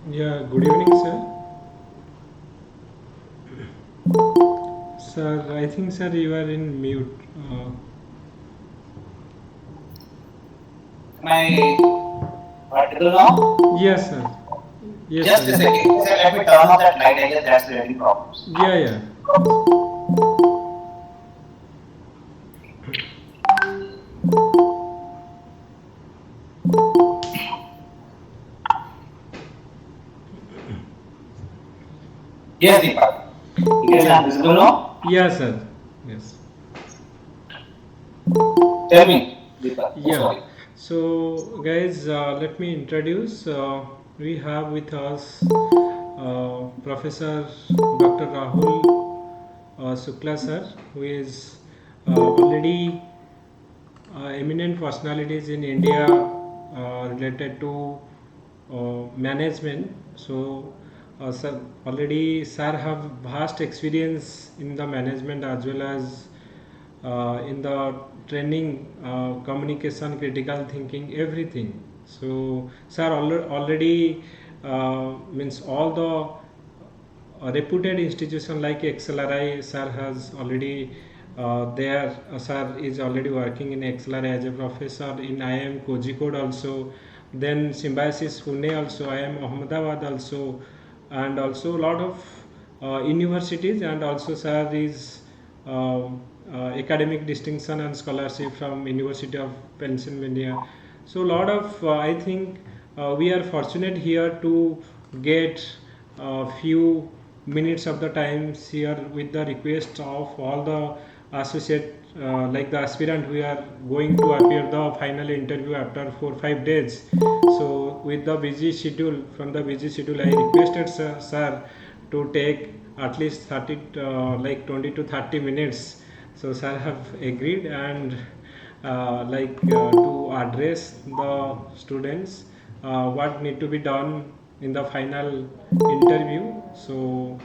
Yeah, good evening, sir. Sir, I think, sir, you are in mute. Am I audible now? Yes, sir. Yes, Just sir. a second. Just let me turn off that light. I guess that's creating problems. Yeah, yeah. Yes, Deepak. You guys Yeah. are visible now? Yeah, sir. Yes. Tell me, Deepak. Oh, Yeah. sorry. So, guys, let me introduce. We have with us Professor Dr. Rahul Shukla, sir, who is already eminent personalities in India related to management. So, sir, already sir have vast experience in the management as well as in the training, communication, critical thinking, everything. So, sir already means all the reputed institution like XLRI, sir has already there. Sir is already working in XLRI as a professor in IIM Kozhikode also. Then Symbiosis Pune also, IIM Ahmedabad also, and also a lot of universities. And also sir is academic distinction and scholarship from University of Pennsylvania. So a lot of I think we are fortunate here to get a few minutes of the times here with the request of all the associate like the aspirant we are going to appear the final interview after 4 5 days. So with the busy schedule, from the busy schedule, I requested sir to take at least 30 like 20 to 30 minutes. So sir have agreed, and to address the students what need to be done in the final interview. So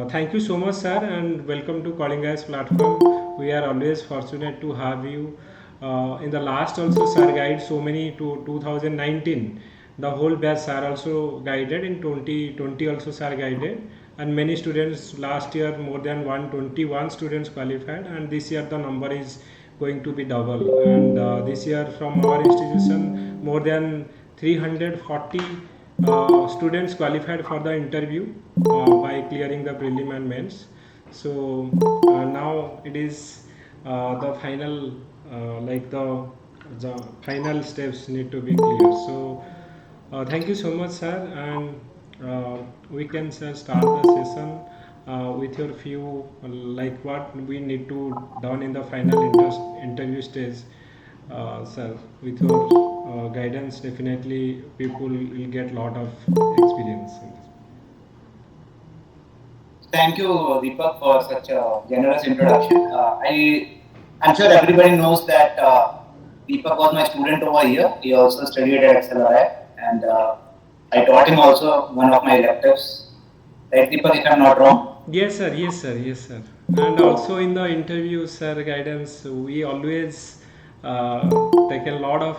thank you so much, sir, and welcome to Kalinga IAS platform. We are always fortunate to have you. In the last also, sir guide so many to 2019. The whole batch sir also guided in 2020 also sir guided, and many students last year more than 121 students qualified, and this year the number is going to be double. And this year from our institution more than 340 students qualified for the interview by clearing the prelim and mains. So now it is the final the final steps need to be clear. So thank you so much, sir, and we can, sir, start the session with your few like what we need to done in the final interview stage, sir. With your guidance, definitely people will get lot of experience in this. Thank you, Deepak, for such a generous introduction. I'm sure everybody knows that Deepak was my student over here. He also studied at XLRI, and I taught him also one of my electives. Right, Deepak, if I'm not wrong. Yes, sir. Yes, sir. Yes, sir. And also in the interview, sir, guidance, we always take a lot of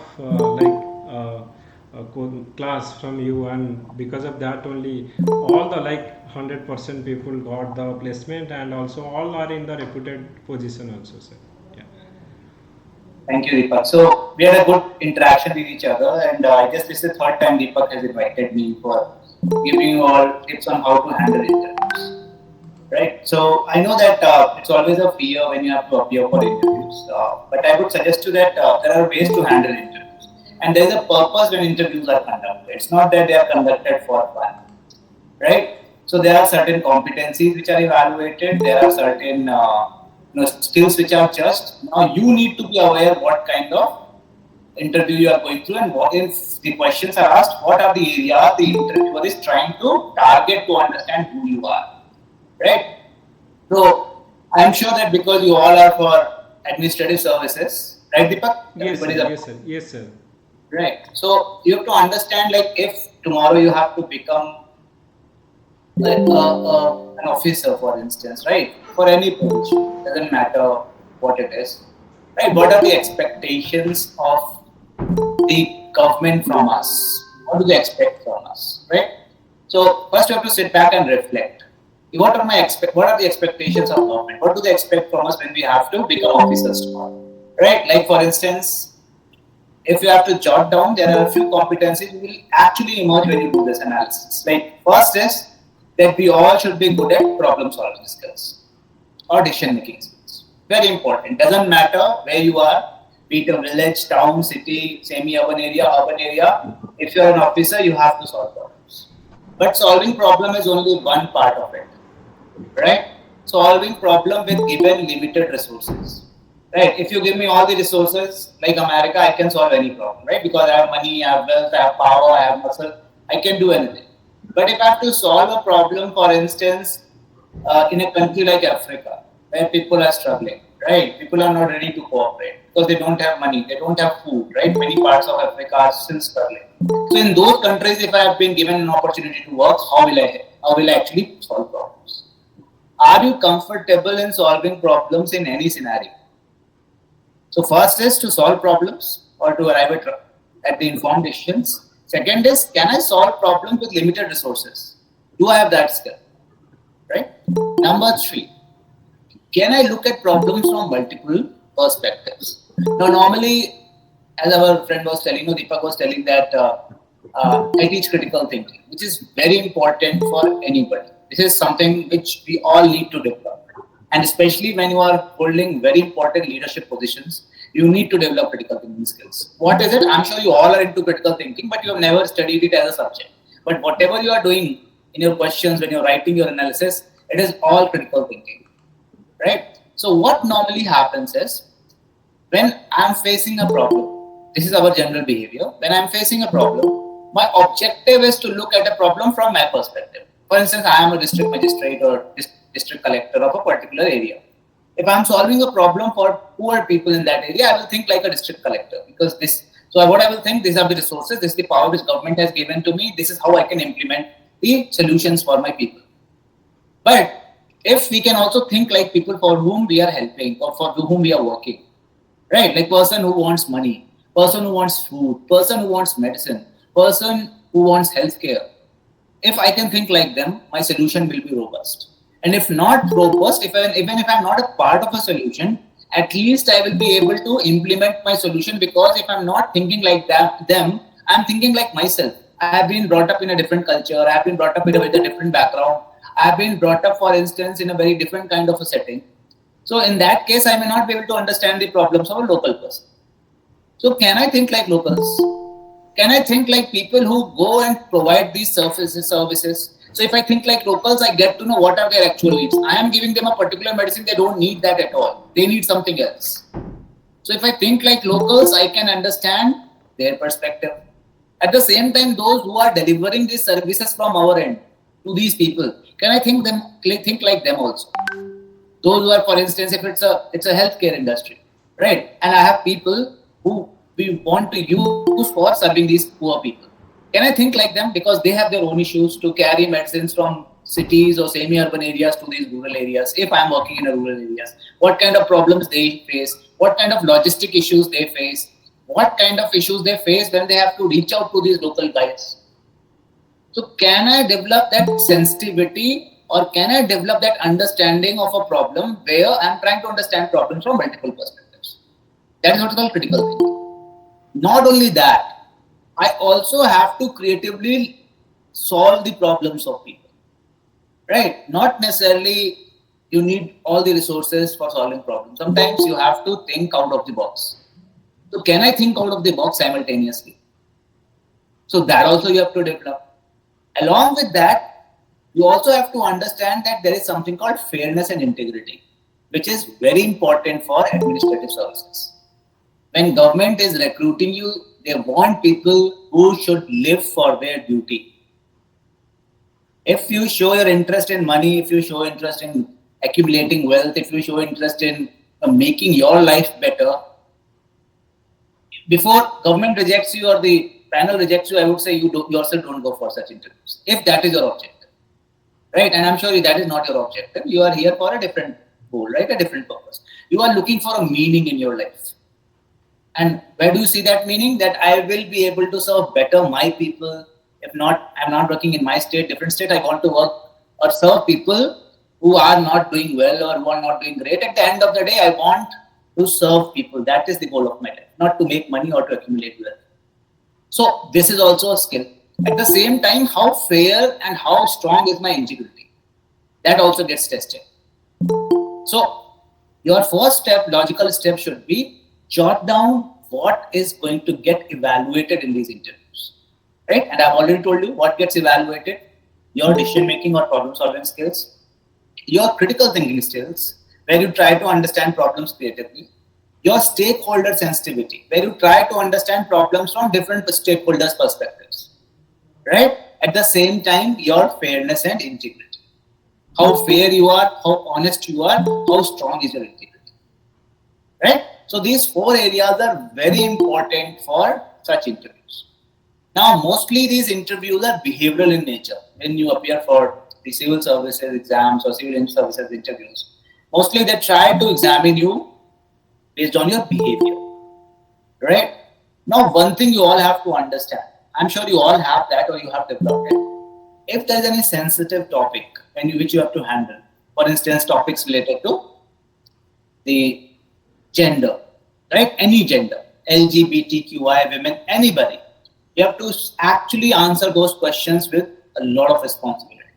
class from you, and because of that only all the like 100% people got the placement, and also all are in the reputed position also, sir. Yeah. Thank you, Deepak. So we had a good interaction with each other, and I guess this is the third time Deepak has invited me for giving you all tips on how to handle interviews. Right. So I know that it's always a fear when you have to appear for interviews, but I would suggest you that there are ways to handle interviews, and there is a purpose when interviews are conducted. It's not that they are conducted for fun, right? So there are certain competencies which are evaluated. There are certain skills which are judged. Now you need to be aware what kind of interview you are going through, and what is the questions are asked. What are the areas the interviewer is trying to target to understand who you are, right? So I'm sure that because you all are for administrative services, right, Deepak? Yes, sir. Everybody's Yes, a sir. Yes, sir. right. So you have to understand, like, if tomorrow you have to become like an officer, for instance, right? For any position, doesn't matter what it is, right? What are the expectations of the government from us? What do they expect from us, right? So first you have to sit back and reflect. What are the expectations of government? What do they expect from us when we have to become officers tomorrow? Right? Like for instance, if you have to jot down, there are a few competencies that will actually emerge when you do this analysis. Like first is that we all should be good at problem solving skills or decision making skills. Very important. Doesn't matter where you are, be it a village, town, city, semi-urban area, urban area. If you are an officer, you have to solve problems. But solving problem is only one part of it, right? Solving problem with given limited resources, right? If you give me all the resources, like America, I can solve any problem, right? Because I have money, I have wealth, I have power, I have muscle, I can do anything. But if I have to solve a problem, for instance, in a country like Africa, where people are struggling, right? People are not ready to cooperate because they don't have money, they don't have food, right? Many parts of Africa are still struggling. So in those countries, if I have been given an opportunity to work, how will I actually solve problems? Are you comfortable in solving problems in any scenario? So first is to solve problems or to arrive at the informed decisions. Second is, can I solve problems with limited resources? Do I have that skill? Right? Number 3, can I look at problems from multiple perspectives? Now, normally, as our friend was telling, Deepak was telling that I teach critical thinking, which is very important for anybody. This is something which we all need to develop. And especially when you are holding very important leadership positions, you need to develop critical thinking skills. What is it? I'm sure you all are into critical thinking, but you have never studied it as a subject. But whatever you are doing in your questions, when you're writing your analysis, it is all critical thinking, right? So what normally happens is, when I'm facing a problem, this is our general behavior. When I'm facing a problem, my objective is to look at a problem from my perspective. For instance, I am a district magistrate or district collector of a particular area. If I'm solving a problem for poor people in that area, I will think like a district collector, because what I will think, these are the resources, this is the power which government has given to me, this is how I can implement the solutions for my people. But if we can also think like people for whom we are helping or for whom we are working, right? Like person who wants money, person who wants food, person who wants medicine, person who wants healthcare. If I can think like them, my solution will be robust. And if not robust, even if I'm not a part of a solution, at least I will be able to implement my solution, because if I'm not thinking like them, I'm thinking like myself. I have been brought up in a different culture. I have been brought up with a different background. I have been brought up, for instance, in a very different kind of a setting. So in that case, I may not be able to understand the problems of a local person. So can I think like locals? Can I think like people who go and provide these services? So if I think like locals, I get to know what are their actual needs. I am giving them a particular medicine, they don't need that at all. They need something else. So if I think like locals, I can understand their perspective. At the same time, those who are delivering these services from our end to these people, can I think like them also? Those who are, for instance, if it's a healthcare industry, right? And I have people who we want to use for serving these poor people. Can I think like them? Because they have their own issues to carry medicines from cities or semi-urban areas to these rural areas. If I'm working in a rural areas, what kind of problems they face, what kind of logistic issues they face, what kind of issues they face when they have to reach out to these local guys. So can I develop that sensitivity, or can I develop that understanding of a problem where I'm trying to understand problems from multiple perspectives? That is what is called critical thinking. Not only that, I also have to creatively solve the problems of people, right? Not necessarily you need all the resources for solving problems. Sometimes you have to think out of the box. So can I think out of the box simultaneously? So that also you have to develop. Along with that, you also have to understand that there is something called fairness and integrity, which is very important for administrative services. When government is recruiting you, they want people who should live for their duty. If you show your interest in money, if you show interest in accumulating wealth, if you show interest in making your life better, before government rejects you or the panel rejects you, I would say yourself don't go for such interviews, if that is your objective, right? And I'm sure that is not your objective. You are here for a different goal, right? A different purpose. You are looking for a meaning in your life. And where do you see that meaning? That I will be able to serve better my people, If not, I'm not working in my state, different state. I want to work or serve people who are not doing well or who are not doing great. At the end of the day, I want to serve people. That is the goal of my life, not to make money or to accumulate wealth. So this is also a skill. At the same time, how fair and how strong is my integrity? That also gets tested. So your first step, logical step should be jot down what is going to get evaluated in these interviews, right? And I've already told you what gets evaluated: your decision making or problem solving skills, your critical thinking skills, where you try to understand problems creatively, your stakeholder sensitivity, where you try to understand problems from different stakeholders' perspectives, right? At the same time, your fairness and integrity. How fair you are, how honest you are, how strong is your integrity, right? So these 4 areas are very important for such interviews. Now, mostly these interviews are behavioral in nature. When you appear for the civil services exams or civil services interviews, mostly they try to examine you based on your behavior, right? Now, one thing you all have to understand, I'm sure you all have that or you have developed it. If there is any sensitive topic which you have to handle, for instance, topics related to the gender, right? Any gender, LGBTQI, women, anybody, you have to actually answer those questions with a lot of responsibility,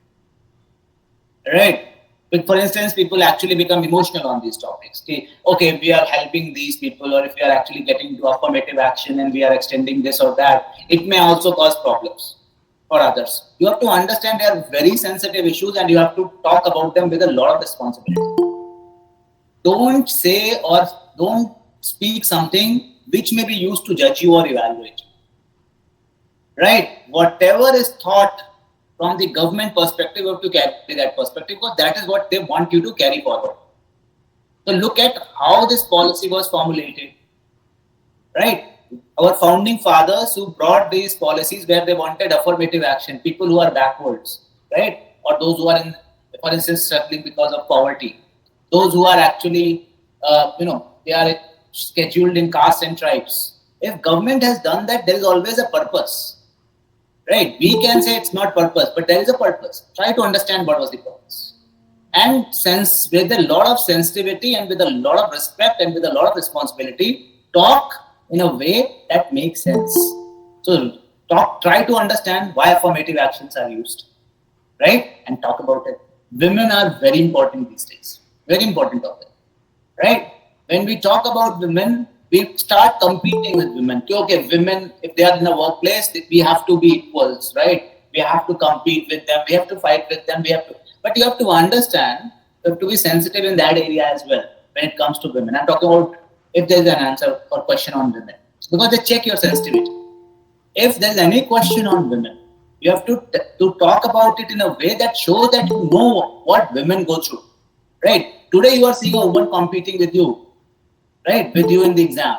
right? But for instance, people actually become emotional on these topics. Okay, we are helping these people, or if we are actually getting to affirmative action and we are extending this or that, it may also cause problems for others. You have to understand they are very sensitive issues and you have to talk about them with a lot of responsibility. Don't say or don't speak something which may be used to judge you or evaluate you, right? Whatever is thought from the government perspective, you have to carry that perspective because that is what they want you to carry forward. So look at how this policy was formulated, right? Our founding fathers who brought these policies where they wanted affirmative action, people who are backwards, right? Or those who are in, for instance, struggling because of poverty. Those who are actually, they are scheduled in castes and tribes. If government has done that, there is always a purpose. Right? We can say it's not purpose, but there is a purpose. Try to understand what was the purpose. And with a lot of sensitivity and with a lot of respect and with a lot of responsibility, talk in a way that makes sense. So try to understand why affirmative actions are used, right? And talk about it. Women are very important these days. Very important topic, right? When we talk about women, we start competing with women. Okay, women, if they are in a workplace, we have to be equals, right? We have to compete with them. We have to fight with them. But you have to understand, you have to be sensitive in that area as well when it comes to women. I'm talking about if there's an answer or question on women, because they check your sensitivity. If there's any question on women, you have to talk about it in a way that shows that you know what women go through, right? Today you are seeing a woman competing with you, right, with you in the exam.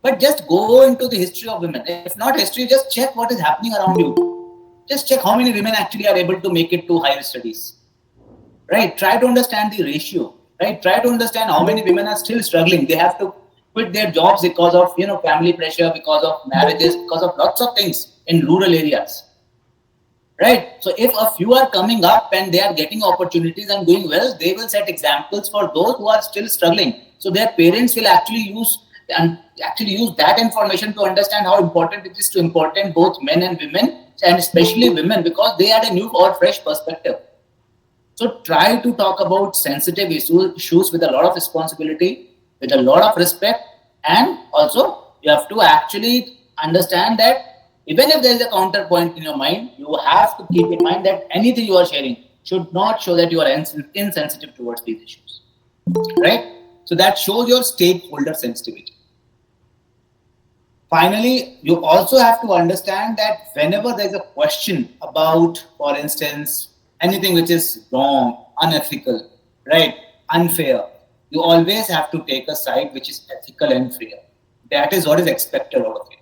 But just go into the history of women. If not history, just check what is happening around you. Just check how many women actually are able to make it to higher studies, right? Try to understand the ratio, right? Try to understand how many women are still struggling. They have to quit their jobs because of, family pressure, because of marriages, because of lots of things in rural areas, right? So if a few are coming up and they are getting opportunities and doing well, they will set examples for those who are still struggling. So their parents will actually use that information to understand how important it is to important both men and women, and especially women, because they had a new or fresh perspective. So try to talk about sensitive issues with a lot of responsibility, with a lot of respect, and also you have to actually understand that even if there is a counterpoint in your mind, you have to keep in mind that anything you are sharing should not show that you are insensitive towards these issues, right? So that shows your stakeholder sensitivity. Finally, you also have to understand that whenever there is a question about, for instance, anything which is wrong, unethical, right, unfair, you always have to take a side which is ethical and fair. That is what is expected out of you.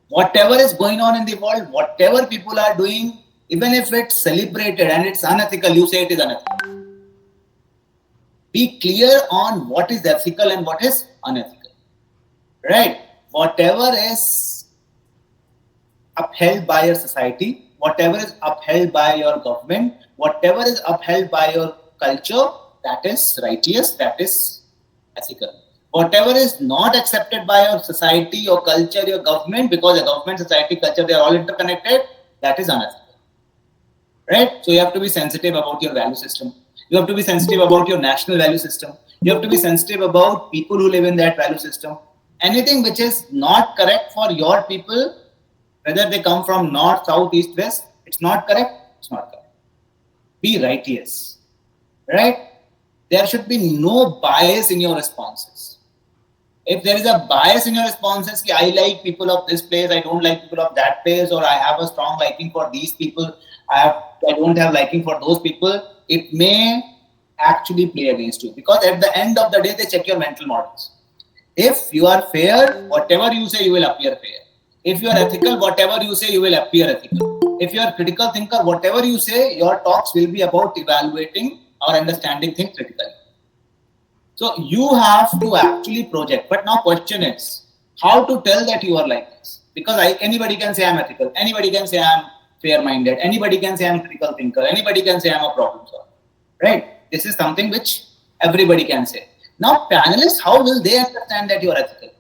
Whatever is going on in the world, whatever people are doing, even if it's celebrated and it's unethical, you say it is unethical. Be clear on what is ethical and what is unethical, right? Whatever is upheld by your society, whatever is upheld by your government, whatever is upheld by your culture, that is righteous, that is ethical. Whatever is not accepted by your society, your culture, your government, because your government, society, culture, they are all interconnected, that is unethical. Right? So you have to be sensitive about your value system. You have to be sensitive about your national value system. You have to be sensitive about people who live in that value system. Anything which is not correct for your people, whether they come from north, south, east, west, it's not correct, it's not correct. Be righteous. Right? There should be no bias in your responses. If there is a bias in your responses, I like people of this place, I don't like people of that place, or I have a strong liking for these people, I don't have liking for those people, it may actually play against you, because at the end of the day, they check your mental models. If you are fair, whatever you say, you will appear fair. If you are ethical, whatever you say, you will appear ethical. If you are critical thinker, whatever you say, your talks will be about evaluating or understanding things critically. So you have to actually project. But now question is, how to tell that you are like this? Because anybody can say I'm ethical. Anybody can say I'm fair-minded. Anybody can say I'm critical thinker. Anybody can say I'm a problem solver. Right? This is something which everybody can say. Now panelists, how will they understand that you are ethical?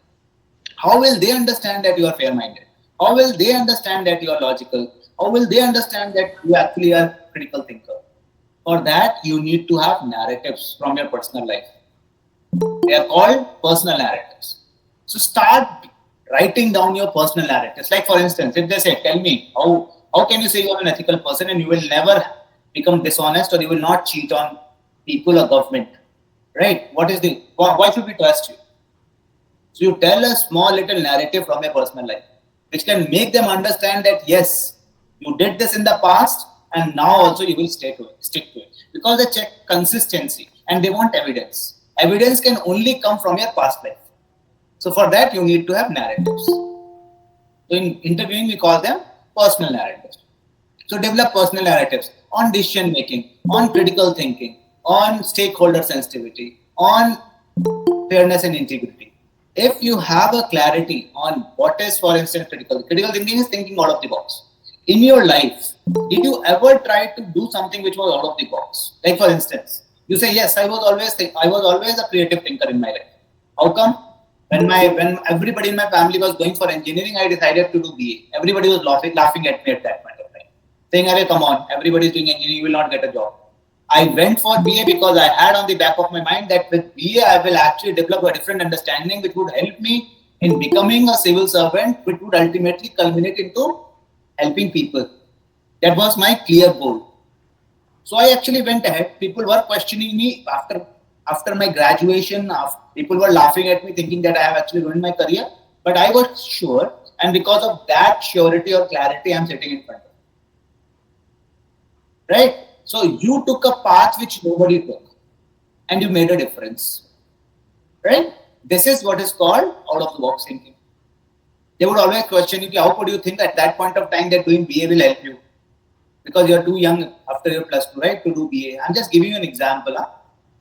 How will they understand that you are fair-minded? How will they understand that you are logical? How will they understand that you actually are a critical thinker? For that, you need to have narratives from your personal life. They are called personal narratives. So start writing down your personal narratives. Like for instance, if they say, tell me, how can you say you are an ethical person and you will never become dishonest, or you will not cheat on people or government? Right? Why should we trust you? So you tell a small little narrative from your personal life, which can make them understand that yes, you did this in the past and now also you will stick to it. Because they check consistency and they want evidence. Evidence can only come from your past life. So for that, you need to have narratives. So in interviewing, we call them personal narratives. So develop personal narratives on decision making, on critical thinking, on stakeholder sensitivity, on fairness and integrity. If you have a clarity on what is, for instance, critical thinking is thinking out of the box. In your life, did you ever try to do something which was out of the box? Like for instance, you say, yes, I was always a creative thinker in my life. How come? When everybody in my family was going for engineering, I decided to do BA. Everybody was laughing at me at that point of time, saying, "Arey, come on, everybody is doing engineering, you will not get a job." I went for BA because I had on the back of my mind that with BA, I will actually develop a different understanding which would help me in becoming a civil servant, which would ultimately culminate into helping people. That was my clear goal. So I actually went ahead. People were questioning me after my graduation. People were laughing at me, thinking that I have actually ruined my career. But I was sure, and because of that surety or clarity, I'm sitting in front of you. Right? So you took a path which nobody took, and you made a difference. Right? This is what is called out of the box thinking. They would always question you, how could you think at that point of time that doing BA will help you? Because you're too young after your plus 2, right, to do BA. I'm just giving you an example.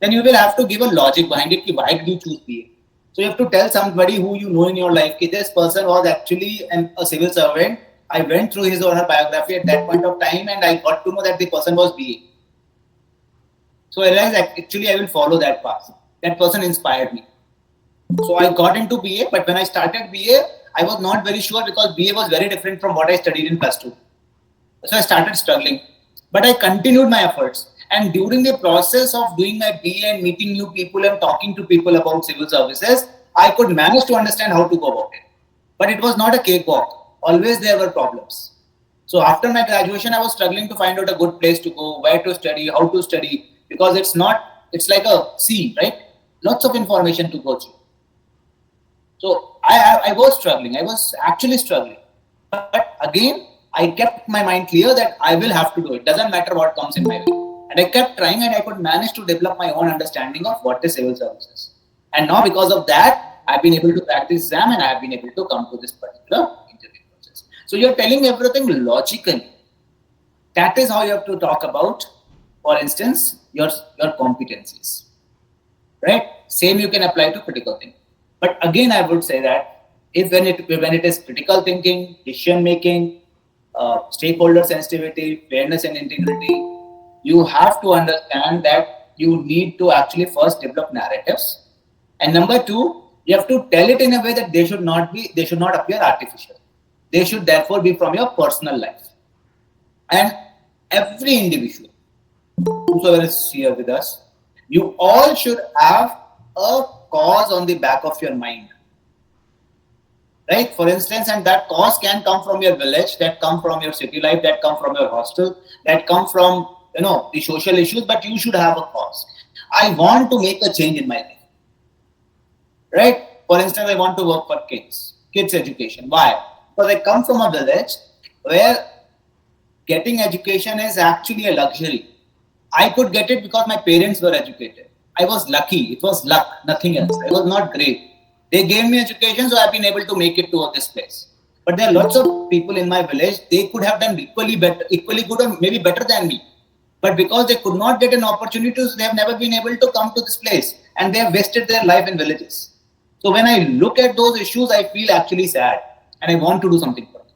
Then you will have to give a logic behind it. Why did you choose BA? So you have to tell somebody who you know in your life, this person was actually a civil servant. I went through his or her biography at that point of time and I got to know that the person was BA. So I realized that actually I will follow that path. That person inspired me. So I got into BA, but when I started BA, I was not very sure because BA was very different from what I studied in plus 2. So I started struggling, but I continued my efforts. And during the process of doing my BA and meeting new people and talking to people about civil services, I could manage to understand how to go about it. But it was not a cakewalk. Always there were problems. So after my graduation, I was struggling to find out a good place to go, where to study, how to study, because it's like a sea, right? Lots of information to go through. So I was struggling. I was actually struggling. But again, I kept my mind clear that I will have to do it. Doesn't matter what comes in my way. And I kept trying and I could manage to develop my own understanding of what is civil services. And now because of that, I've been able to crack this exam and I've been able to come to this particular interview process. So you're telling everything logically. That is how you have to talk about, for instance, your competencies. Right? Same you can apply to critical thinking. But again, I would say that when it is critical thinking, decision making, stakeholder sensitivity, fairness and integrity. You have to understand that you need to actually first develop narratives. And number two, you have to tell it in a way that they should not appear artificial. They should therefore be from your personal life. And every individual, whosoever is here with us, you all should have a cause on the back of your mind. Right? For instance, and that cause can come from your village, that come from your city life, that come from your hostel, that come from the social issues, but you should have a cause. I want to make a change in my life. Right? For instance, I want to work for kids education. Why? Because I come from a village where getting education is actually a luxury. I could get it because my parents were educated. I was lucky. It was luck, nothing else. I was not great. They gave me education, so I've been able to make it to this place. But there are lots of people in my village, they could have done equally good or maybe better than me. But because they could not get an opportunity, so they have never been able to come to this place. And they have wasted their life in villages. So when I look at those issues, I feel actually sad. And I want to do something for them.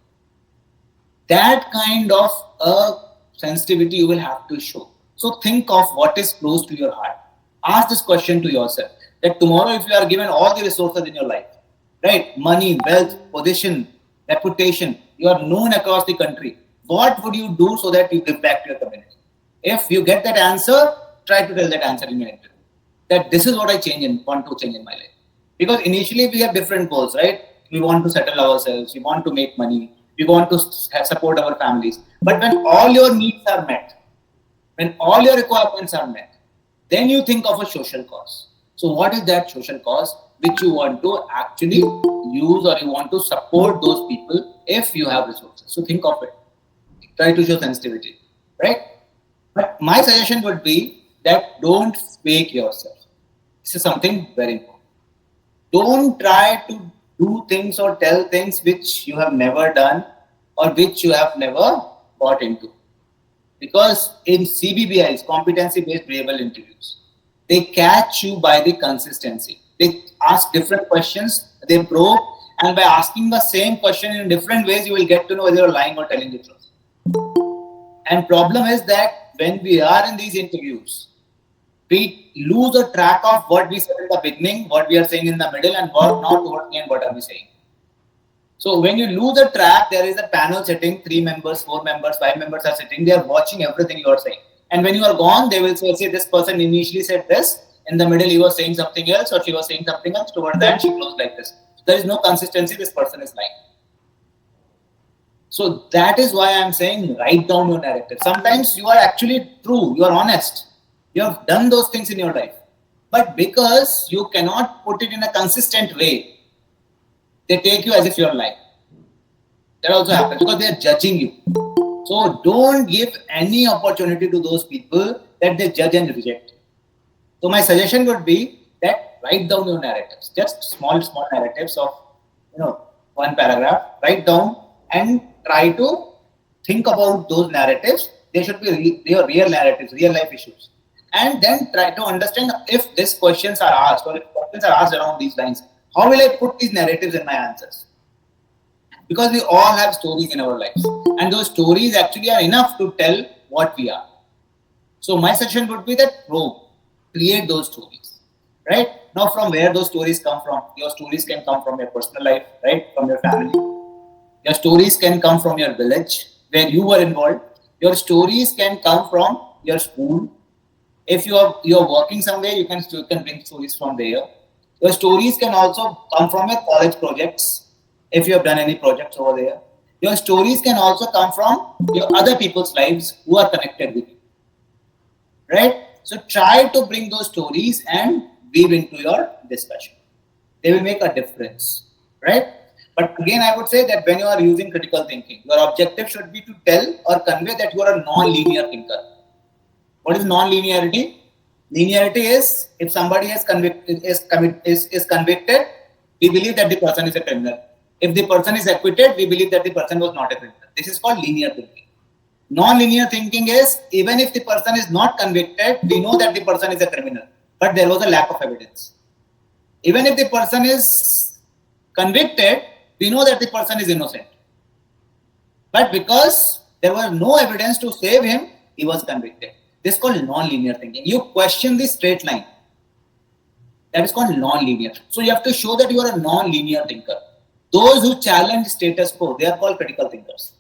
That kind of a sensitivity you will have to show. So think of what is close to your heart. Ask this question to yourself. That tomorrow, if you are given all the resources in your life, right? Money, wealth, position, reputation, you are known across the country. What would you do so that you give back to your community? If you get that answer, try to tell that answer in your interview. That this is what I want to change in my life. Because initially we have different goals, right? We want to settle ourselves, we want to make money, we want to support our families. But when all your needs are met, when all your requirements are met, then you think of a social cause. So what is that social cause which you want to actually use, or you want to support those people if you have resources? So think of it. Try to show sensitivity, right? But my suggestion would be that don't fake yourself. This is something very important. Don't try to do things or tell things which you have never done or which you have never got into. Because in CBBIs, competency-based behavioral interviews, they catch you by the consistency. They ask different questions, they probe, and by asking the same question in different ways, you will get to know whether you're lying or telling the truth. And problem is that when we are in these interviews, we lose a track of what we said in the beginning, what we are saying in the middle, and what now towards the end, what are we saying. So when you lose a track, there is a panel sitting, 3 members, 4 members, 5 members are sitting, they are watching everything you are saying. And when you are gone, they will say, this person initially said this, in the middle he was saying something else, or she was saying something else, towards the end she closed like this. So there is no consistency, this person is lying. So that is why I am saying write down your narrative. Sometimes you are actually true, you are honest. You have done those things in your life. But because you cannot put it in a consistent way, they take you as if you are lying. That also happens because they are judging you. So don't give any opportunity to those people that they judge and reject. So my suggestion would be that write down your narratives. Just small narratives of 1 paragraph. Write down and try to think about those narratives. They should be real narratives, real life issues. And then try to understand if these questions are asked, or if questions are asked around these lines, how will I put these narratives in my answers? Because we all have stories in our lives, and those stories actually are enough to tell what we are. So my suggestion would be that create those stories, right? Now from where those stories come from? Your stories can come from your personal life, right? From your family. Your stories can come from your village where you were involved. Your stories can come from your school. If you're working somewhere, you can bring stories from there. Your stories can also come from your college projects, if you have done any projects over there. Your stories can also come from your other people's lives who are connected with you, right? So try to bring those stories and weave into your discussion. They will make a difference, right? But again, I would say that when you are using critical thinking, your objective should be to tell or convey that you are a non-linear thinker. What is non-linearity? Linearity is if somebody is convicted, we believe that the person is a criminal. If the person is acquitted, we believe that the person was not a criminal. This is called linear thinking. Non-linear thinking is even if the person is not convicted, we know that the person is a criminal, but there was a lack of evidence. Even if the person is convicted, we know that the person is innocent. But because there was no evidence to save him, he was convicted. This is called non-linear thinking. You question the straight line. That is called non-linear. So you have to show that you are a non-linear thinker. Those who challenge status quo, they are called critical thinkers.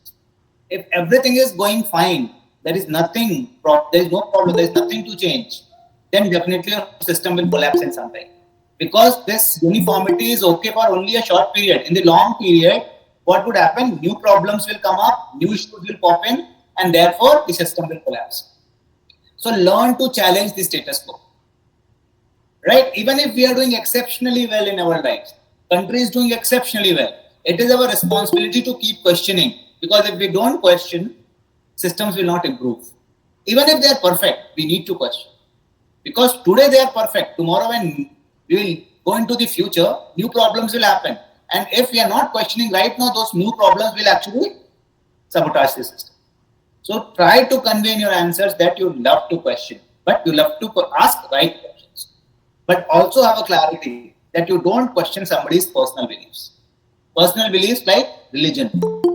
If everything is going fine, there is nothing, there is no problem, there is nothing to change, then definitely your system will collapse in some time. Because this uniformity is okay for only a short period. In the long period, what would happen? New problems will come up, new issues will pop in, and therefore the system will collapse. So learn to challenge the status quo. Right? Even if we are doing exceptionally well in our lives, country is doing exceptionally well, it is our responsibility to keep questioning. Because if we don't question, systems will not improve. Even if they are perfect, we need to question. Because today they are perfect. Tomorrow when we will go into the future, new problems will happen. And if we are not questioning right now, those new problems will actually sabotage the system. So try to convey in your answers that you love to question, but you love to ask right questions. But also have a clarity that you don't question somebody's personal beliefs. Personal beliefs like religion,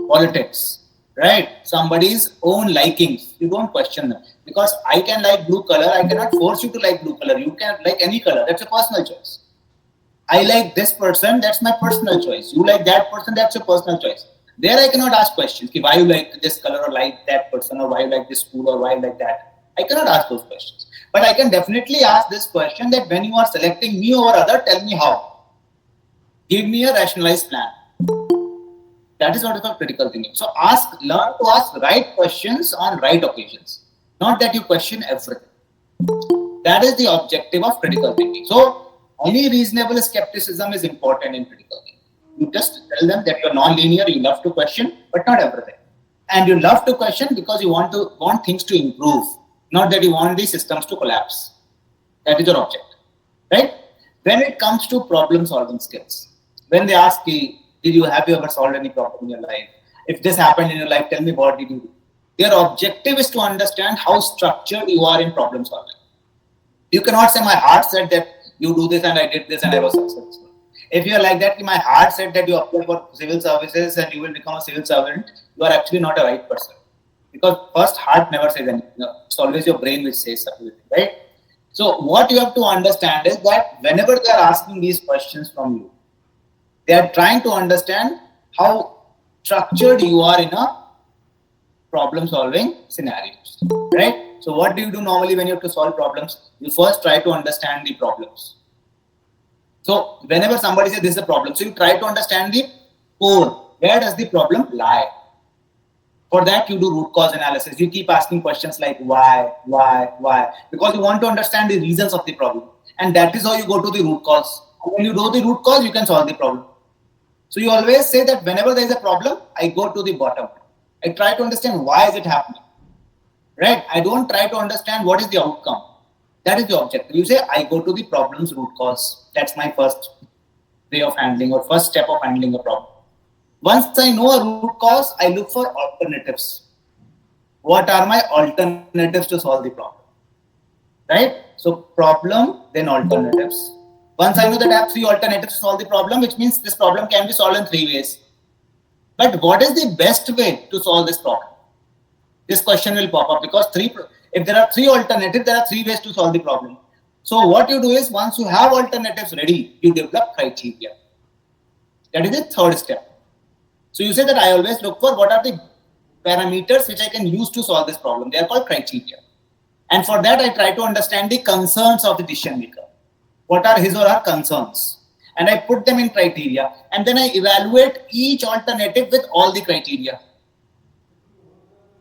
politics, right? Somebody's own likings, you don't question them. Because I can like blue color, I cannot force you to like blue color. You can like any color, that's a personal choice. I like this person, that's my personal choice. You like that person, that's your personal choice. There I cannot ask questions. Why you like this color or like that person, or why you like this school or why you like that. I cannot ask those questions. But I can definitely ask this question that when you are selecting me over other, tell me how. Give me a rationalized plan. That is what is called critical thinking. So learn to ask right questions on right occasions. Not that you question everything. That is the objective of critical thinking. So any reasonable skepticism is important in critical thinking. You just tell them that you're non-linear, you love to question, but not everything. And you love to question because you want things to improve, not that you want these systems to collapse. That is your object, right? When it comes to problem-solving skills, when they ask you, have you ever solved any problem in your life? If this happened in your life, tell me what did you do? Their objective is to understand how structured you are in problem solving. You cannot say my heart said that you do this and I did this and I was successful. If you are like that, my heart said that you apply for civil services and you will become a civil servant, you are actually not a right person. Because first, heart never says anything. It's always your brain which says something, right? So what you have to understand is that whenever they are asking these questions from you, they are trying to understand how structured you are in a problem-solving scenarios, right? So what do you do normally when you have to solve problems? You first try to understand the problems. So whenever somebody says this is a problem, so you try to understand the core. Where does the problem lie? For that, you do root cause analysis. You keep asking questions like why, because you want to understand the reasons of the problem. And that is how you go to the root cause. And when you do the root cause, you can solve the problem. So you always say that whenever there is a problem, I go to the bottom. I try to understand why is it happening, right? I don't try to understand what is the outcome. That is the objective. You say, I go to the problem's root cause. That's my first way of handling or first step of handling a problem. Once I know a root cause, I look for alternatives. What are my alternatives to solve the problem? Right? So problem, then alternatives. Once I know that I have 3 alternatives to solve the problem, which means this problem can be solved in 3 ways. But what is the best way to solve this problem? This question will pop up because if there are 3 alternatives, there are 3 ways to solve the problem. So what you do is once you have alternatives ready, you develop criteria. That is the third step. So you say that I always look for what are the parameters which I can use to solve this problem. They are called criteria. And for that, I try to understand the concerns of the decision maker. What are his or her concerns? And I put them in criteria. And then I evaluate each alternative with all the criteria.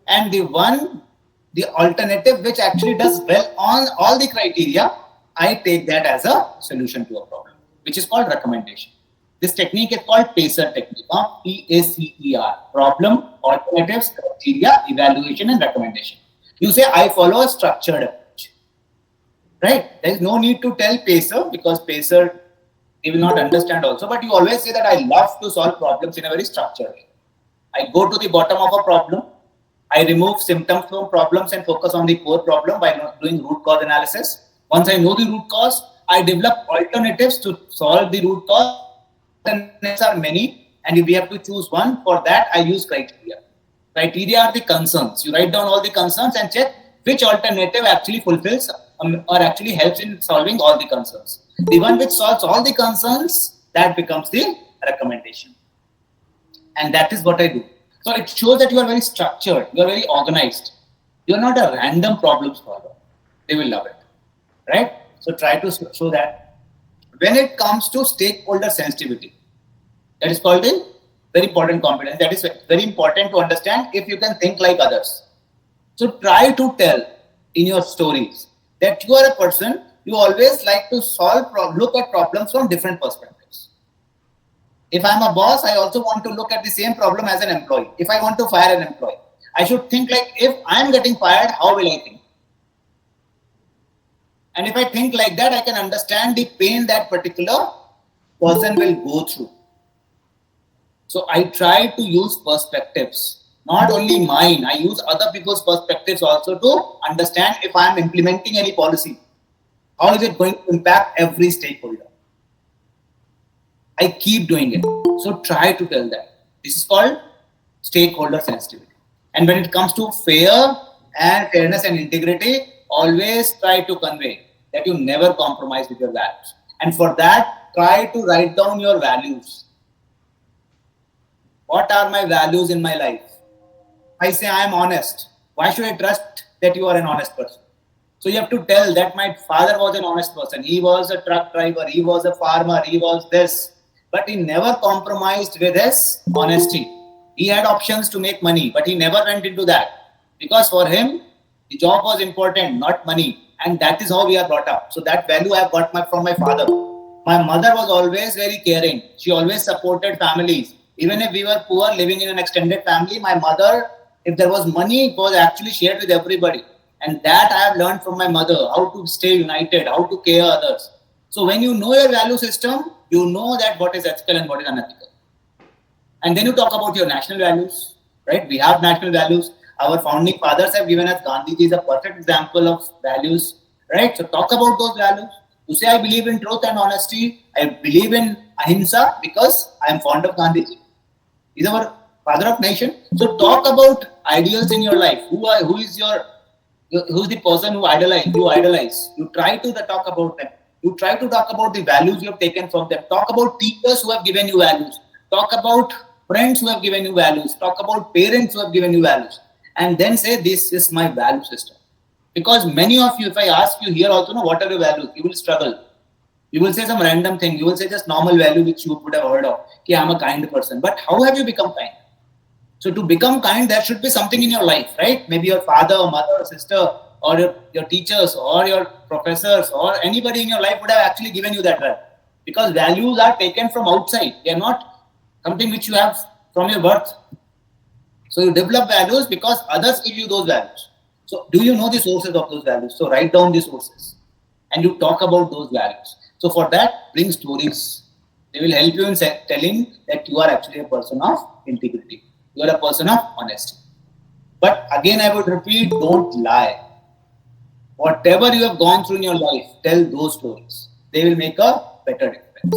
And the alternative which actually does well on all the criteria, I take that as a solution to a problem, which is called recommendation. This technique is called PACER technique, P-A-C-E-R, problem, alternatives, criteria, evaluation, and recommendation. You say, I follow a structured approach, right? There is no need to tell PACER because PACER, they will not understand also, but you always say that I love to solve problems in a very structured way. I go to the bottom of a problem, I remove symptoms from problems and focus on the core problem by not doing root cause analysis. Once I know the root cause, I develop alternatives to solve the root cause. Alternatives are many, and if we have to choose one, for that I use criteria. Criteria are the concerns. You write down all the concerns and check which alternative actually fulfills or actually helps in solving all the concerns. The one which solves all the concerns, that becomes the recommendation. And that is what I do. So it shows that you are very structured, you are very organized. You are not a random problem solver. They will love it, right? So try to show that. When it comes to stakeholder sensitivity, that is called a very important competence. That is very important to understand if you can think like others. So try to tell in your stories that you are a person, you always like to look at problems from different perspectives. If I'm a boss, I also want to look at the same problem as an employee. If I want to fire an employee, I should think like, if I'm getting fired, how will I think? And if I think like that, I can understand the pain that particular person will go through. So I try to use perspectives, not only mine. I use other people's perspectives also to understand if I am implementing any policy, how is it going to impact every stakeholder. I keep doing it. So try to tell that. This is called stakeholder sensitivity. And when it comes to fairness and integrity, always try to convey that you never compromise with your values. And for that, try to write down your values. What are my values in my life? I say I am honest. Why should I trust that you are an honest person? So you have to tell that my father was an honest person. He was a truck driver. He was a farmer. He was this. But he never compromised with his honesty. He had options to make money, but he never went into that. Because for him, the job was important, not money. And that is how we are brought up. So that value I have got from my father. My mother was always very caring. She always supported families. Even if we were poor, living in an extended family, my mother, if there was money, it was actually shared with everybody. And that I have learned from my mother, how to stay united, how to care others. So when you know your value system, you know that what is ethical and what is unethical. And then you talk about your national values, right? We have national values. Our founding fathers have given us. Gandhiji is a perfect example of values, right? So talk about those values. You say, I believe in truth and honesty. I believe in ahimsa because I am fond of Gandhiji. He's our father of nation. So talk about ideals in your life. Who's the person you idolize? You try to talk about them. You try to talk about the values you have taken from them. Talk about teachers who have given you values. Talk about friends who have given you values. Talk about parents who have given you values. And then say, this is my value system. Because many of you, if I ask you here also, what are your values? You will struggle. You will say some random thing. You will say just normal value which you would have heard of. I am a kind person. But how have you become kind? So to become kind, there should be something in your life, right? Maybe your father, mother, sister, or your teachers, or your professors, or anybody in your life would have actually given you that right. Because values are taken from outside. They are not something which you have from your birth. So you develop values because others give you those values. So do you know the sources of those values? So write down the sources and you talk about those values. So for that, bring stories. They will help you in telling that you are actually a person of integrity. You are a person of honesty. But again, I would repeat, don't lie. Whatever you have gone through in your life, tell those stories. They will make a better difference.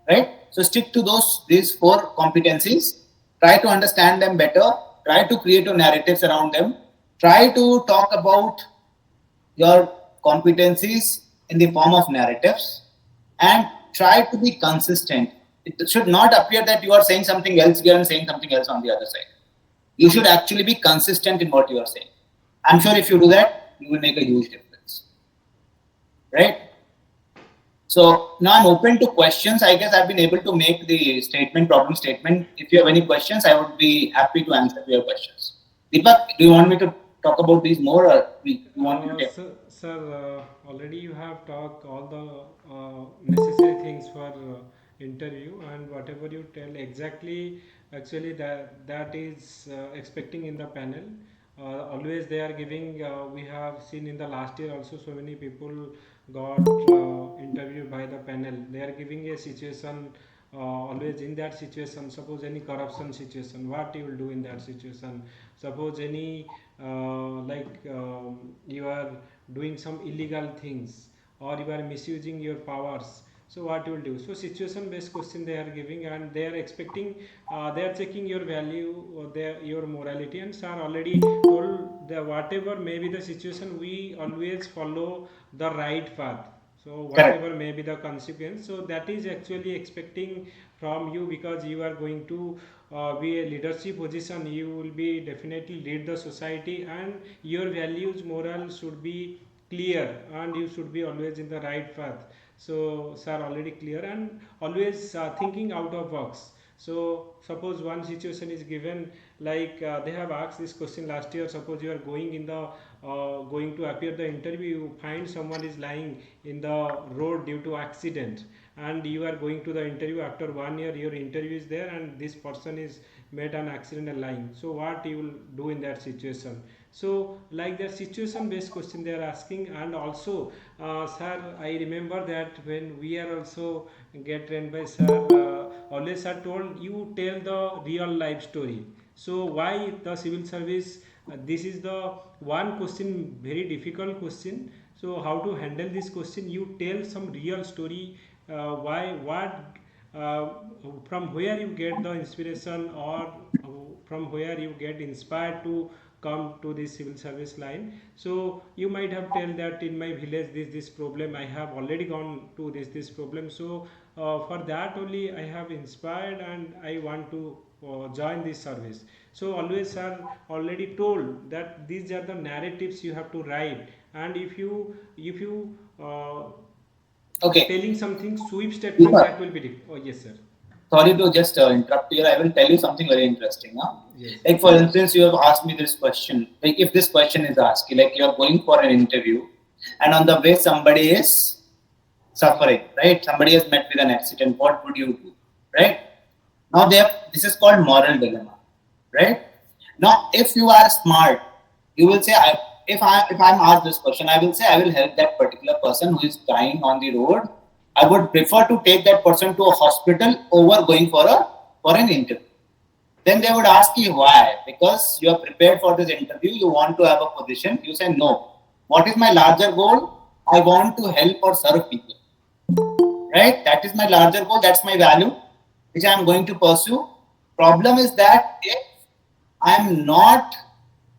Right? So stick to these 4 competencies. Try to understand them better. Try to create your narratives around them. Try to talk about your competencies in the form of narratives. And try to be consistent. It should not appear that you are saying something else here and saying something else on the other side. You should actually be consistent in what you are saying. I'm sure if you do that, you will make a huge difference. Right? So now I'm open to questions. I guess I've been able to make the problem statement. If you have any questions, I would be happy to answer your questions. Deepak, do you want me to talk about these more, or you want me to take? Sir, already you have talked all the necessary things for interview, and whatever you tell exactly, actually that is expecting in the panel. Always they are giving. We have seen in the last year also so many people got interviewed by the panel. They are giving a situation. Always in that situation, suppose any corruption situation, what you will do in that situation? Suppose any you are doing some illegal things, or you are misusing your powers, So what you will do? So situation based question they are giving, and they are expecting, they are checking your value or your morality. And sir already told that whatever may be the situation, we always follow the right path. So Correct. whatever may be the consequence, so that is actually expecting from you, because you are going to be a leadership position. You will be definitely lead the society, and your values moral should be clear, and you should be always in the right path. So sir already clear, and always thinking out of box. So suppose one situation is given, like they have asked this question last year. Suppose you are going in the going to appear the interview, you find someone is lying in the road due to accident, and you are going to the interview after 1 year. Your interview is there, and this person is made an accident and lying. So what you will do in that situation? So like that situation based question they are asking. And also sir, I remember that when we are also get trained by sir, always sir told you tell the real life story. So why the civil service, this is the one question, very difficult question. So how to handle this question? You tell some real story, why, what, uh, from where you get the inspiration, or from where you get inspired to come to this civil service line. So you might have tell that in my village this problem, I have already gone to this problem. So for that only I have inspired, and I want to join this service. So always sir already told that these are the narratives you have to write. And if you Okay. telling something sweep statement, Deepak, that will be oh yes sir. sorry to just interrupt here. I will tell you something very interesting. Huh? Yes. Like for instance, you have asked me this question. Like if this question is asked, like you are going for an interview, and on the way somebody is suffering, right? Somebody has met with an accident. What would you do, right? Now they have, this is called moral dilemma, right? Now, if you are smart, you will say, if I'm asked this question, I will say I will help that particular person who is dying on the road. I would prefer to take that person to a hospital over going for an interview. Then they would ask you why, because you are prepared for this interview, you want to have a position. You say no. What is my larger goal? I want to help or serve people, right? That is my larger goal. That's my value, which I am going to pursue. Problem is that if I am not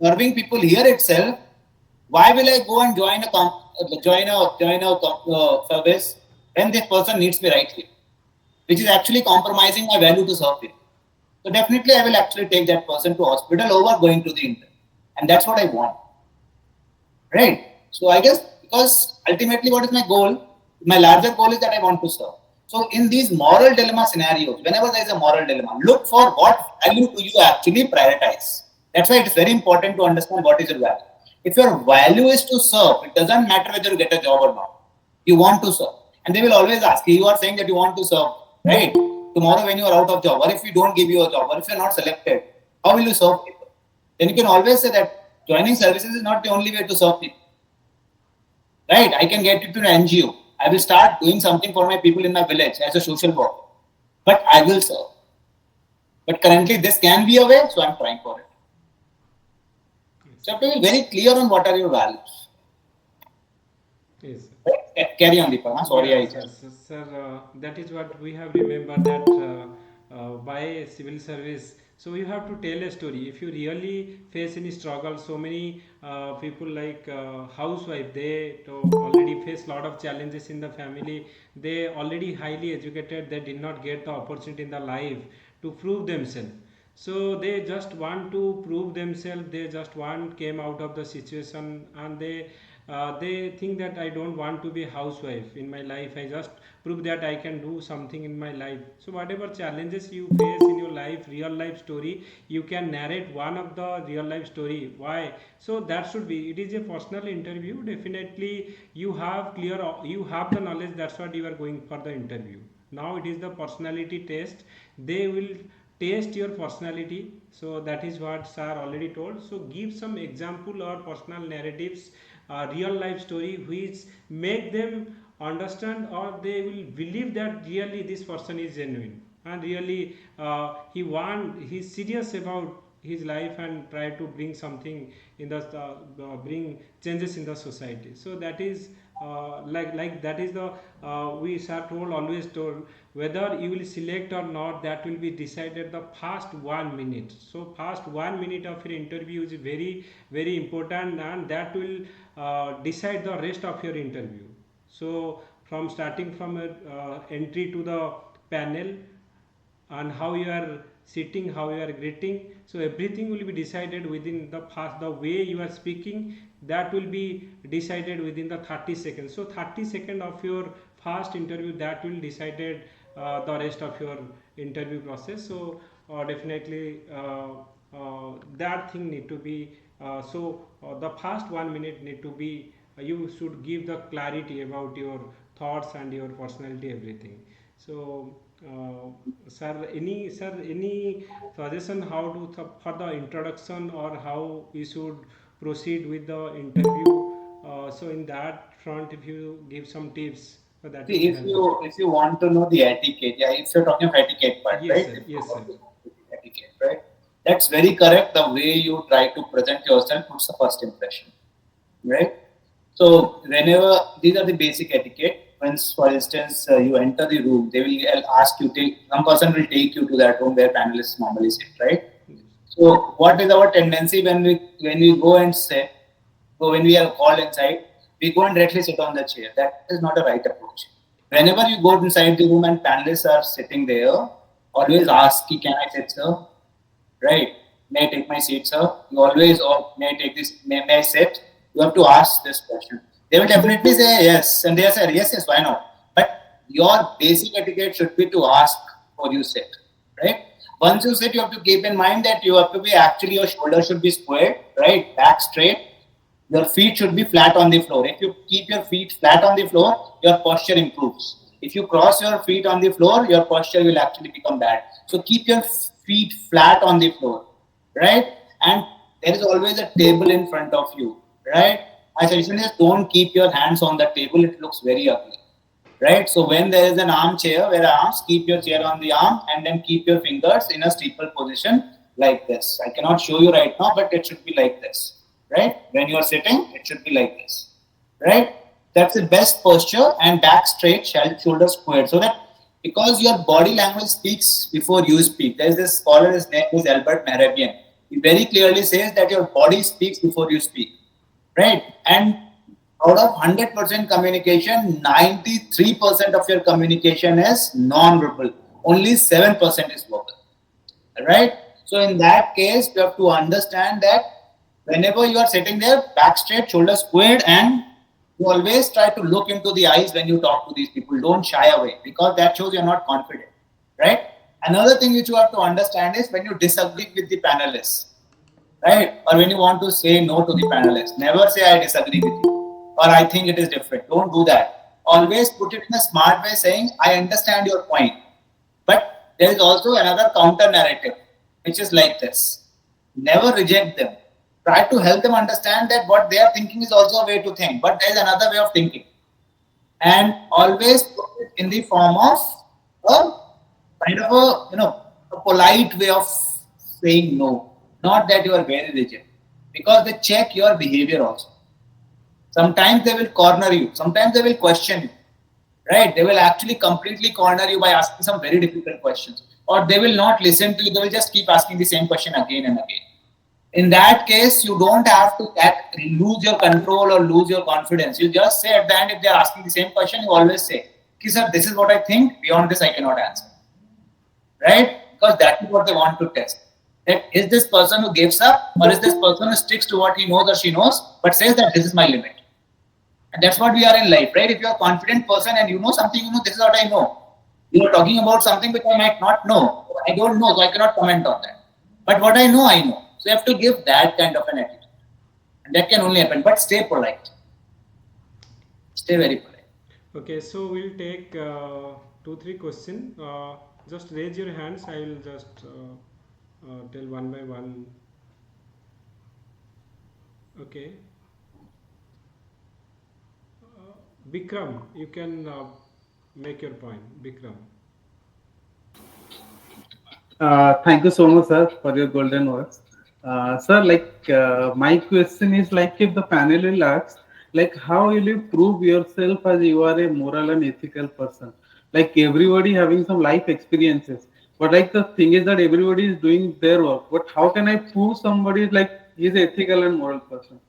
serving people here itself, why will I go and join a service when this person needs me right here, which is actually compromising my value to serve people. So definitely, I will actually take that person to hospital over going to the interview, and that's what I want, right? So I guess because ultimately, what is my goal? My larger goal is that I want to serve. So in these moral dilemma scenarios, whenever there is a moral dilemma, look for what value do you actually prioritize. That's why it is very important to understand what is your value. If your value is to serve, it doesn't matter whether you get a job or not. You want to serve, and they will always ask you. You are saying that you want to serve, right? Tomorrow, when you are out of job, or if we don't give you a job, or if you are not selected, how will you serve people? Then you can always say that joining services is not the only way to serve people. Right? I can get into an NGO. I will start doing something for my people in my village as a social worker. But I will serve. But currently, this can be a way, so I'm trying for it. So you have to be very clear on what are your values. Yes. Right? Carry on, Deepak. Sorry, I Yes, sir. just. Sir, that is what we have remembered, that by civil service. So you have to tell a story. If you really face any struggle, so many people like housewife, they already face lot of challenges in the family. They already highly educated. They did not get the opportunity in the life to prove themselves. So they just want to prove themselves. They just want came out of the situation, and they think that I don't want to be a housewife in my life. I just prove that I can do something in my life. So whatever challenges you face in your life, real life story, you can narrate one of the real life story. Why? So that should be. It is a personal interview. Definitely, you have clear. You have the knowledge. That's what you are going for the interview. Now it is the personality test. They will test your personality. So that is what sir already told. So give some example or personal narratives, real life story, which make them understand, or they will believe that really this person is genuine, and really he's serious about his life and try to bring something in the bring changes in the society. So that is like that is the we are told, always told, whether you will select or not, that will be decided the first 1 minute. So first 1 minute of your interview is very very important, and that will decide the rest of your interview. So from starting from a entry to the panel, and how you are sitting, how you are greeting, so everything will be decided within the first, the way you are speaking, that will be decided within the 30 seconds. So 30 seconds of your first interview, that will decided the rest of your interview process. So definitely that thing need to be the first 1 minute need to be you should give the clarity about your thoughts and your personality, everything. So sir, any suggestion how to for the introduction, or how we should proceed with the interview? So in that front, if you give some tips, that will See, be helpful. if you want to know the etiquette, yeah, if you're talking of etiquette part, Yes right? sir, If you yes sir. want to know the etiquette, right? That's very correct. The way you try to present yourself puts the first impression, right? So whenever these are the basic etiquette. Once, for instance, you enter the room, they will ask you. Some person will take you to that room where panelists normally sit, right? Yes. So what is our tendency when we go and sit? So when we are called inside, we go and directly sit on the chair. That is not a right approach. Whenever you go inside the room and panelists are sitting there, always ask, "Can I sit, sir?" Right? May I take my seat, sir? You always, or may I take this? May I sit? You have to ask this question. They will definitely say yes, and they say yes, yes. Why not? But your basic etiquette should be to ask before you sit, right? Once you sit, you have to keep in mind that you have to be actually your shoulders should be squared, right? Back straight. Your feet should be flat on the floor. If you keep your feet flat on the floor, your posture improves. If you cross your feet on the floor, your posture will actually become bad. So keep your feet flat on the floor, right? And there is always a table in front of you, right? My suggestion is don't keep your hands on the table. It looks very ugly, right? So when there is an armchair where arms, keep your chair on the arm and then keep your fingers in a steeple position like this. I cannot show you right now, but it should be like this, right? When you are sitting, it should be like this, right? That's the best posture, and back straight, shoulders squared, so that because your body language speaks before you speak. There is this scholar, his name is Albert Mehrabian. He very clearly says that your body speaks before you speak, right? And out of 100% communication, 93% of your communication is non-verbal. Only 7% is verbal, right? So in that case, you have to understand that whenever you are sitting there, back straight, shoulders squared, and you always try to look into the eyes when you talk to these people. Don't shy away, because that shows you're not confident, right? Another thing which you have to understand is when you disagree with the panelists, right? Or when you want to say no to the panelists, never say I disagree with you or I think it is different. Don't do that. Always put it in a smart way, saying I understand your point. But there is also another counter narrative, which is like this. Never reject them. Try to help them understand that what they are thinking is also a way to think, but there is another way of thinking. And always put it in the form of a kind of a polite way of saying no. Not that you are very rigid. Because they check your behavior also. Sometimes they will corner you. Sometimes they will question you. Right? They will actually completely corner you by asking some very difficult questions. Or they will not listen to you. They will just keep asking the same question again and again. In that case, you don't have to lose your control or lose your confidence. You just say at the end, if they are asking the same question, you always say, okay, sir, this is what I think. Beyond this, I cannot answer. Right? Because that is what they want to test. That is this person who gives up, or is this person who sticks to what he knows or she knows, but says that this is my limit. And that's what we are in life, right? If you're a confident person and you know something, you know, this is what I know. You are talking about something which I might not know. I don't know, so I cannot comment on that. But what I know, I know. So you have to give that kind of an attitude. And that can only happen. But stay polite. Stay very polite. Okay, so we'll take 2 3 questions. Just raise your hands. I will just tell one by one. Okay. Bikram, you can make your point. Bikram. Thank you so much, sir, for your golden words. Sir, my question is like if the panel will ask, like how will you prove yourself as you are a moral and ethical person? Like everybody having some life experiences, but like the thing is that everybody is doing their work. But how can I prove somebody is like he's ethical and moral person?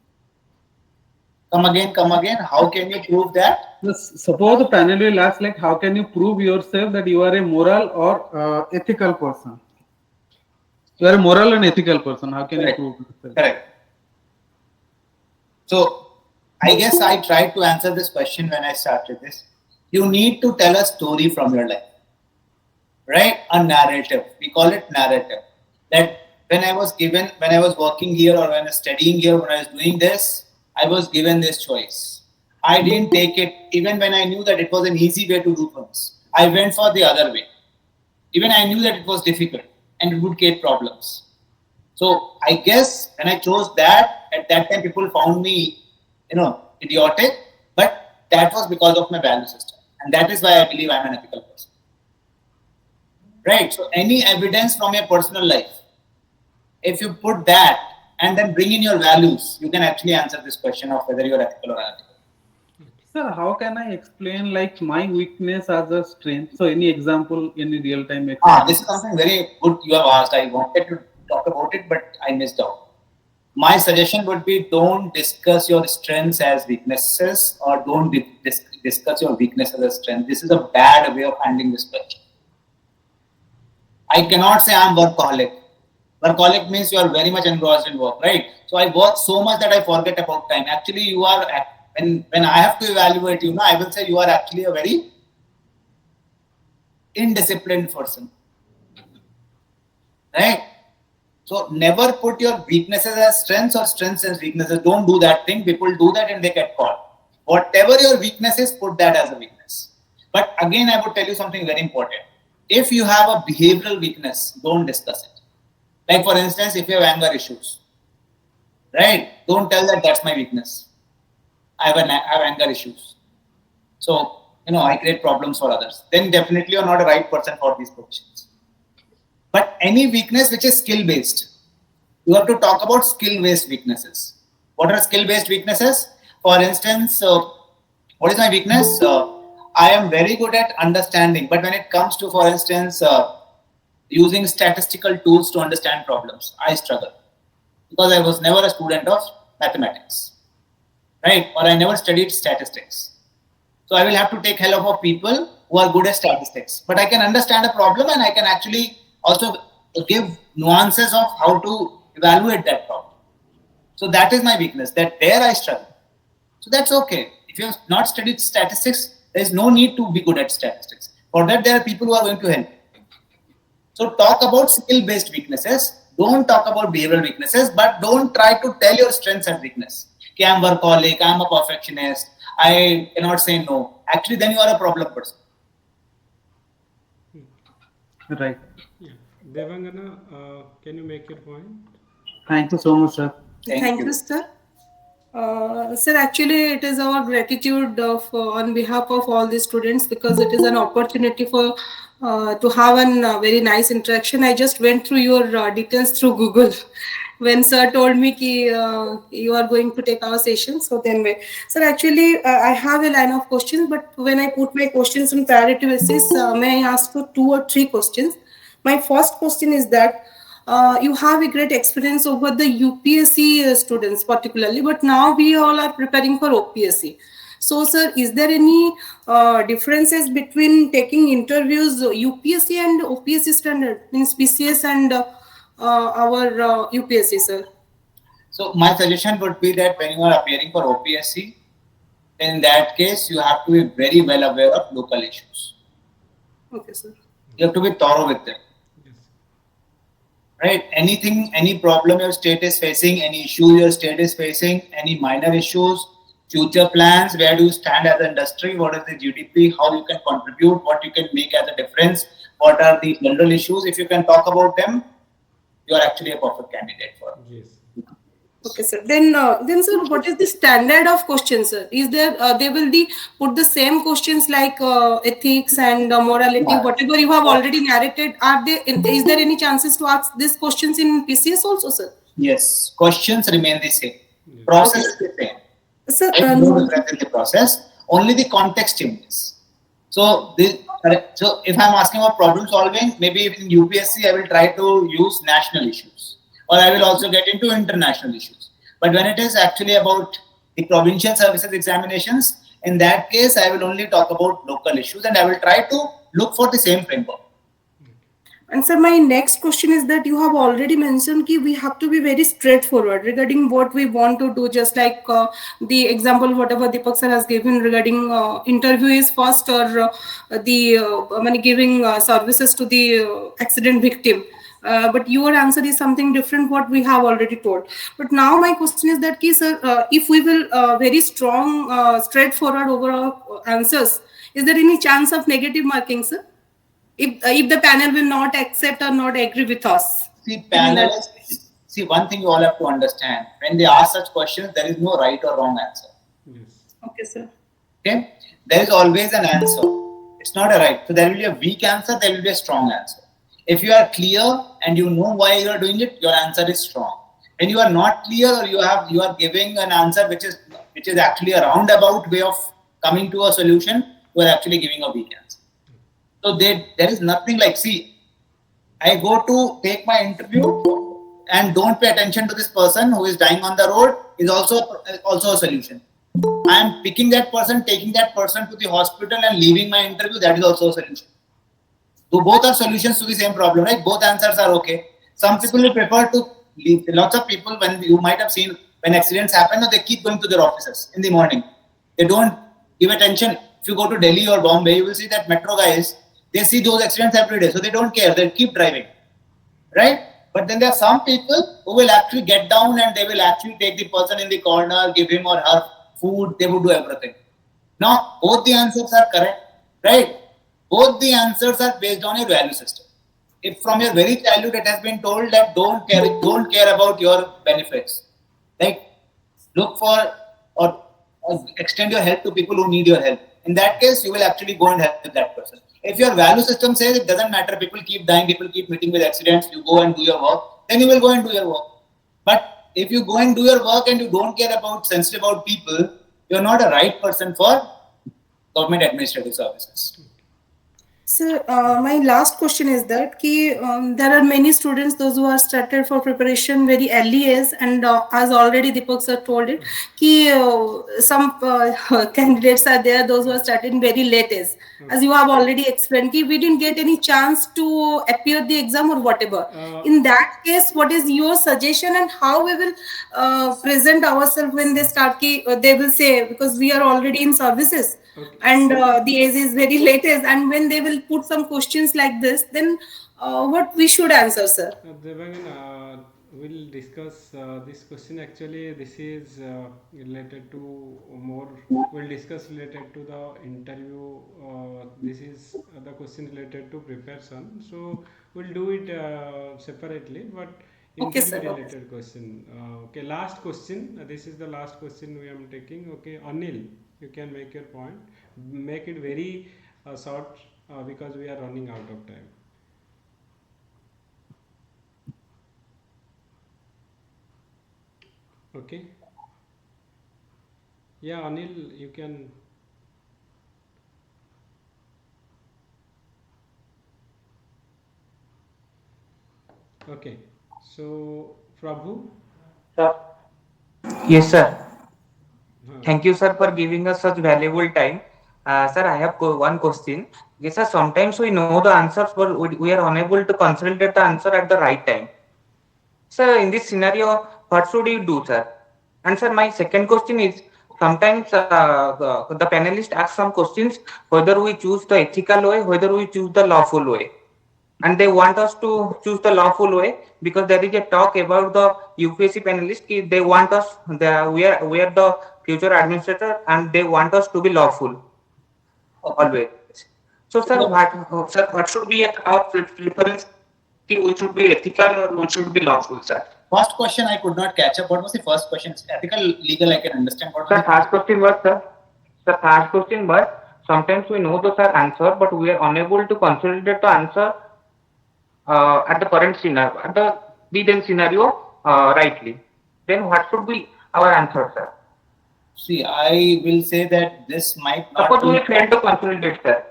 Come again, come again. How can you prove that? Suppose the panel will ask like how can you prove yourself that you are a moral or ethical person? You are a moral and ethical person. How can you Correct. prove yourself? Correct. So I guess I tried to answer this question when I started this. You need to tell a story from your life, right? A narrative. We call it narrative. That when I was working here or when I was studying here, when I was doing this, I was given this choice. I didn't take it even when I knew that it was an easy way to do things. I went for the other way. Even I knew that it was difficult and it would create problems. So I guess when I chose that, at that time people found me, idiotic, but that was because of my value system. And that is why I believe I'm an ethical person. Right? So any evidence from your personal life, if you put that and then bring in your values, you can actually answer this question of whether you're ethical or unethical. Sir, how can I explain like my weakness as a strength? So any example, any real time example? This is something very good you have asked. I wanted to talk about it, but I missed out. My suggestion would be don't discuss your strengths as weaknesses or don't discuss your weaknesses as strength. This is a bad way of handling this question. I cannot say I'm workaholic. Workaholic means you are very much engrossed in work, right? So I work so much that I forget about time. Actually, you are, when I have to evaluate you, I will say you are actually a very indisciplined person, right? So never put your weaknesses as strengths or strengths as weaknesses. Don't do that thing. People do that and they get caught. Whatever your weakness is, put that as a weakness. But again, I would tell you something very important. If you have a behavioral weakness, don't discuss it. Like for instance, if you have anger issues, right? Don't tell that that's my weakness. I have anger issues. So, I create problems for others. Then definitely you're not a right person for these positions. But any weakness which is skill-based, you have to talk about skill-based weaknesses. What are skill-based weaknesses? For instance, what is my weakness? I am very good at understanding, but when it comes to, for instance, using statistical tools to understand problems, I struggle because I was never a student of mathematics, right? Or I never studied statistics. So I will have to take help of people who are good at statistics, but I can understand a problem and I can actually also give nuances of how to evaluate that problem. So that is my weakness, that there I struggle. So that's okay. If you have not studied statistics, there is no need to be good at statistics. For that, there are people who are going to help. So talk about skill-based weaknesses. Don't talk about behavioral weaknesses, but don't try to tell your strengths and weakness. Okay, I'm workaholic, I'm a perfectionist, I cannot say no. Actually, then you are a problem person. Right. Yeah. Devangana, can you make your point? Thank you so much, sir. Thank you, sir. Sir, actually, it is our gratitude on behalf of all the students because it is an opportunity for to have a very nice interaction. I just went through your details through Google when sir told me ki you are going to take our session. So then, sir, actually, I have a line of questions, but when I put my questions on priority basis, may I ask for 2 or 3 questions? My first question is that. You have a great experience over the UPSC students particularly, but now we all are preparing for OPSC. So, sir, is there any differences between taking interviews UPSC and OPSC standard, means BCS and our UPSC, sir? So my suggestion would be that when you are appearing for OPSC, in that case, you have to be very well aware of local issues. Okay, sir. You have to be thorough with them. Right? Anything, any problem your state is facing, any issue your state is facing, any minor issues, future plans, where do you stand as an industry, what is the GDP, how you can contribute, what you can make as a difference, what are the general issues. If you can talk about them, you are actually a perfect candidate for it. Yes. Okay, sir. Then, sir, what is the standard of questions, sir? Is there they will be put the same questions like ethics and morality, whatever you have already narrated? Are there? Is there any chances to ask these questions in PCS also, sir? Yes, questions remain the same. Yes. Process is the same. Sir, There is no difference in the process. Only the context changes. So, so if I'm asking about problem solving, maybe in UPSC I will try to use national issues, or I will also get into international issues. But when it is actually about the provincial services examinations, in that case I will only talk about local issues, and I will try to look for the same framework. and sir, my next question is that you have already mentioned that we have to be very straightforward regarding what we want to do, just like the example whatever Deepak sir has given regarding interview is first, or giving services to the accident victim. But your answer is something different what we have already told. But now my question is that, sir, if we will very strong, straightforward over our answers, is there any chance of negative marking, sir? If the panel will not accept or not agree with us. See, panelists, see, one thing you all have to understand, when they ask such questions, there is no right or wrong answer. Yes. Okay, sir. Okay? There is always an answer. It's not a right. So there will be a weak answer, there will be a strong answer. If you are clear and you know why you are doing it, your answer is strong. When you are not clear, or you are giving an answer which is actually a roundabout way of coming to a solution, you are actually giving a weak answer. So there is nothing like, see, I go to take my interview and don't pay attention to this person who is dying on the road is also a solution. I am picking that person, taking that person to the hospital and leaving my interview, that is also a solution. So both are solutions to the same problem, right? Both answers are okay. Some people will prefer to leave. Lots of people, when you might have seen when accidents happen, they keep going to their offices in the morning. They don't give attention. If you go to Delhi or Bombay, you will see that metro guys, they see those accidents every day, so they don't care. They keep driving, right? But then there are some people who will actually get down and they will actually take the person in the corner, give him or her food. They would do everything. Now, both the answers are correct, right? Both the answers are based on your value system. If from your very childhood it has been told that don't care about your benefits, like look for or extend your help to people who need your help. In that case, you will actually go and help that person. If your value system says it doesn't matter, people keep dying, people keep meeting with accidents, you go and do your work, then you will go and do your work. But if you go and do your work and you don't care about, sensitive about people, you're not a right person for government administrative services. So my last question is that there are many students, those who are started for preparation very early age, and as already Deepak sir told it, some candidates are there, those who are started very late age. As you have already explained, we didn't get any chance to appear the exam or whatever. In that case, what is your suggestion and how we will present ourselves when they start? They will say, because we are already in services. Okay. And the age is very latest, and when they will put some questions like this, then what we should answer, sir? Devagan, we'll discuss this question. Actually, this is related to more. We'll discuss related to the interview. This is the question related to preparation. So we'll do it separately, but interview related question. Okay, last question. This is the last question we am taking. Okay, Anil, you can make your point. Make it very short because we are running out of time. Okay. Yeah, Anil, you can. Okay. So, Prabhu. Sir. Yes, sir. Thank you, sir, for giving us such valuable time. Sir, I have one question. Yes, sir, sometimes we know the answers, but we are unable to consolidate the answer at the right time. Sir, in this scenario, what should you do, sir? And sir, my second question is, sometimes the panelists ask some questions, whether we choose the ethical way, whether we choose the lawful way. And they want us to choose the lawful way because there is a talk about the UPSC panelists. They want us, we are the future administrator, and they want us to be lawful always. So, sir, what should be our preference? We should be ethical or we should be lawful, sir? First question I could not catch up. What was the first question? Ethical, legal, I can understand. What was the first question was, sir? The first question was, sometimes we know the answer, but we are unable to consolidate the answer at the current scenario, at the then scenario, rightly, then what should be our answer, sir? See, I will say that this might not Suppose we be. fail to consolidate, sir.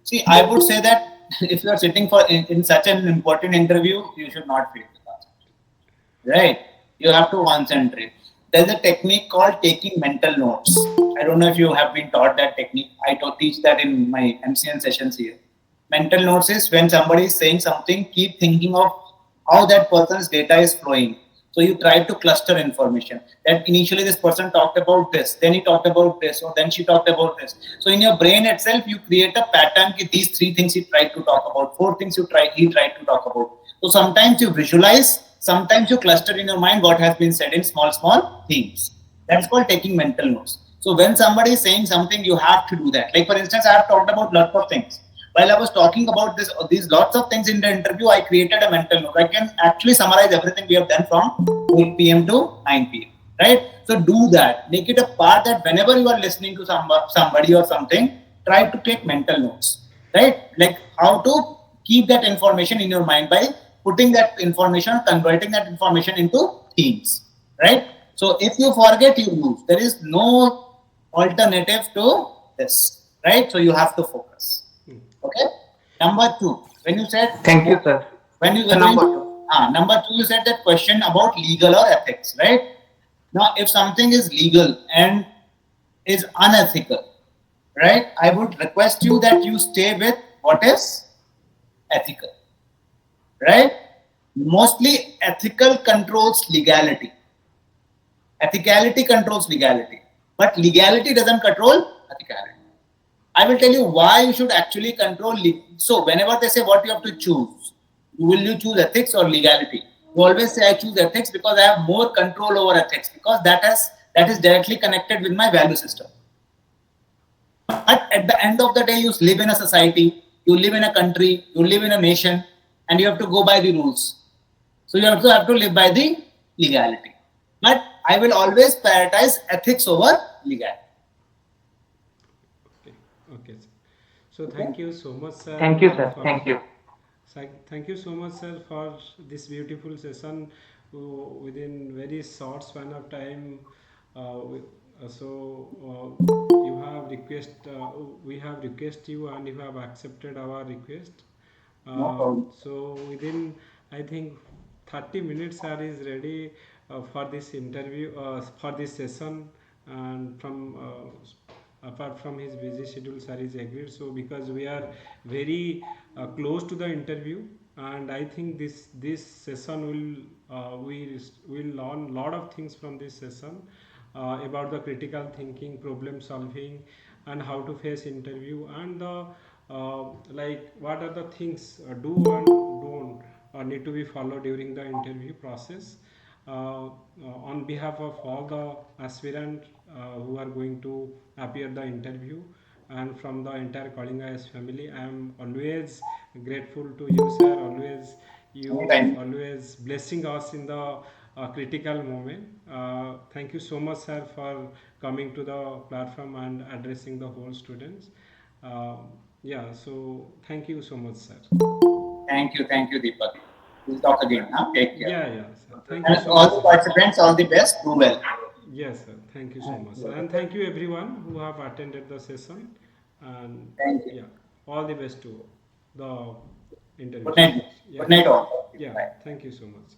See, I would say that if you are sitting for in such an important interview, you should not fail the concept. Right? You have to concentrate. There's a technique called taking mental notes. I don't know if you have been taught that technique. Teach that in my MCN sessions here. Mental notes is when somebody is saying something, keep thinking of how that person's data is flowing. So you try to cluster information. That initially this person talked about this, then he talked about this, or then she talked about this. So in your brain itself, you create a pattern. These three things he tried to talk about, four things he tried to talk about. So sometimes you visualize, sometimes you cluster in your mind what has been said in small themes. That's called taking mental notes. So when somebody is saying something, you have to do that. Like for instance, I have talked about lots of things. While I was talking about these lots of things in the interview, I created a mental note. I can actually summarize everything we have done from 8 p.m. to 9 p.m. Right? So do that. Make it a part that whenever you are listening to somebody or something, try to take mental notes. Right? Like how to keep that information in your mind by putting that information, converting that information into themes. Right? So if you forget, you lose. There is no alternative to this. Right? So you have to focus. Okay. Number two, when you said Thank you, sir. when you Number two. number two, you said that question about legal or ethics, right? Now, if something is legal and is unethical, right? I would request you that you stay with what is ethical, right? Mostly ethical controls legality. Ethicality controls legality, but legality doesn't control ethicality. I will tell you why you should actually control. So whenever they say what you have to choose, will you choose ethics or legality? You always say I choose ethics because I have more control over ethics because that is directly connected with my value system. But at the end of the day, you live in a society, you live in a country, you live in a nation, and you have to go by the rules. So you also have to live by the legality. But I will always prioritize ethics over legality. Okay. So thank you so much, sir. Thank you, sir. Thank you. Thank you so much, sir, for this beautiful session within very short span of time. You have we have requested you, and you have accepted our request. No problem. So within, I think, 30 minutes, sir is ready for this interview, for this session, and apart from his busy schedule, sir is agreed. So because we are very close to the interview, and I think this session we will learn lot of things from this session about the critical thinking, problem solving, and how to face interview, and the like what are the things do and don't need to be followed during the interview process. On behalf of all the aspirants who are going to appear the interview, and from the entire Kalinga IAS family, I am always grateful to you, sir. Anytime. Always blessing us in the critical moment. Thank you so much, sir, for coming to the platform and addressing the whole students. Uh, yeah, so thank you so much, sir. Thank you, Deepak. We'll talk again. Huh? Take care. Yeah, sir. Thank you And so all much, the sir. participants, all the best. Do well. Yes, sir. Thank you so much, sir. And thank you everyone who have attended the session. And Thank you. yeah, all the best to the interview. Good night. Yeah. Good night, all. Yeah. Bye. Thank you so much, sir.